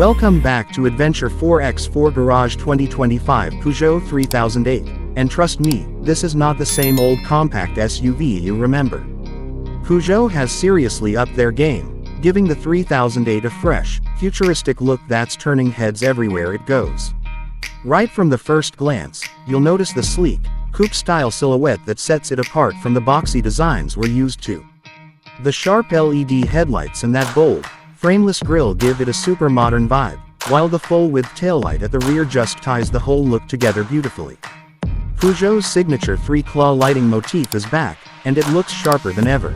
Welcome back to Adventure 4x4 Garage 2025 Peugeot 3008, and trust me, this is not the same old compact SUV you remember. Peugeot has seriously upped their game, giving the 3008 a fresh, futuristic look that's turning heads everywhere it goes. Right from the first glance, you'll notice the sleek, coupe-style silhouette that sets it apart from the boxy designs we're used to. The sharp LED headlights and that bold, frameless grille give it a super modern vibe, while the full-width taillight at the rear just ties the whole look together beautifully. Peugeot's signature three-claw lighting motif is back, and it looks sharper than ever.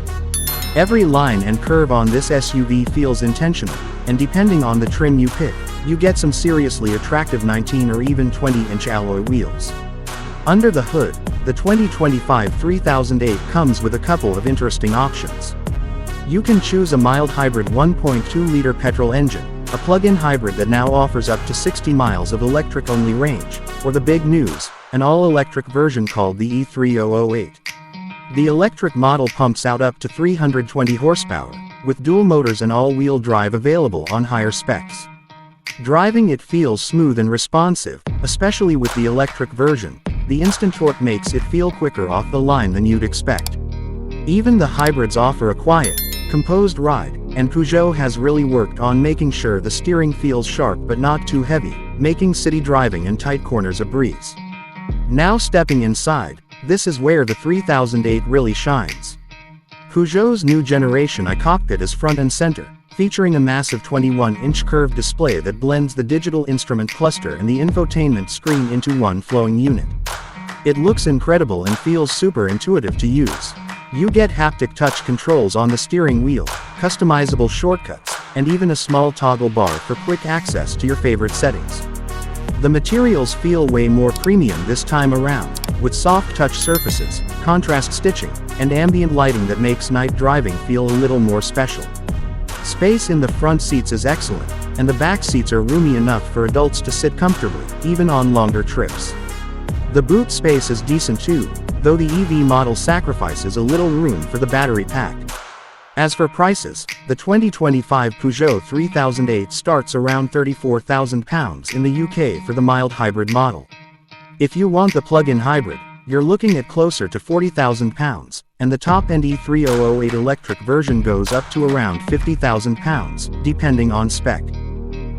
Every line and curve on this SUV feels intentional, and depending on the trim you pick, you get some seriously attractive 19 or even 20-inch alloy wheels. Under the hood, the 2025 3008 comes with a couple of interesting options. You can choose a mild hybrid 1.2-liter petrol engine, a plug-in hybrid that now offers up to 60 miles of electric-only range, or the big news, an all-electric version called the e-3008. The electric model pumps out up to 320 horsepower, with dual motors and all-wheel drive available on higher specs. Driving it feels smooth and responsive, especially with the electric version. The instant torque makes it feel quicker off the line than you'd expect. Even the hybrids offer a quiet, composed ride, and Peugeot has really worked on making sure the steering feels sharp but not too heavy, making city driving in tight corners a breeze. Now stepping inside, this is where the 3008 really shines. Peugeot's new generation i-Cockpit is front and center, featuring a massive 21-inch curved display that blends the digital instrument cluster and the infotainment screen into one flowing unit. It looks incredible and feels super intuitive to use. You get haptic touch controls on the steering wheel, customizable shortcuts, and even a small toggle bar for quick access to your favorite settings. The materials feel way more premium this time around, with soft touch surfaces, contrast stitching, and ambient lighting that makes night driving feel a little more special. Space in the front seats is excellent, and the back seats are roomy enough for adults to sit comfortably, even on longer trips. The boot space is decent too, though the EV model sacrifices a little room for the battery pack. As for prices, the 2025 Peugeot 3008 starts around £34,000 in the UK for the mild hybrid model. If you want the plug-in hybrid, you're looking at closer to £40,000, and the top-end e-3008 electric version goes up to around £50,000, depending on spec.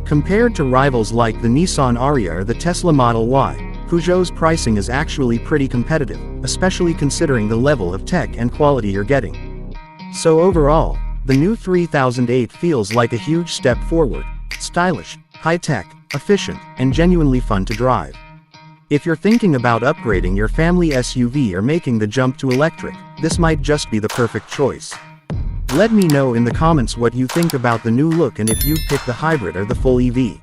Compared to rivals like the Nissan Ariya or the Tesla Model Y, Peugeot's pricing is actually pretty competitive, especially considering the level of tech and quality you're getting. So overall, the new 3008 feels like a huge step forward: stylish, high-tech, efficient, and genuinely fun to drive. If you're thinking about upgrading your family SUV or making the jump to electric, this might just be the perfect choice. Let me know in the comments what you think about the new look and if you'd pick the hybrid or the full EV.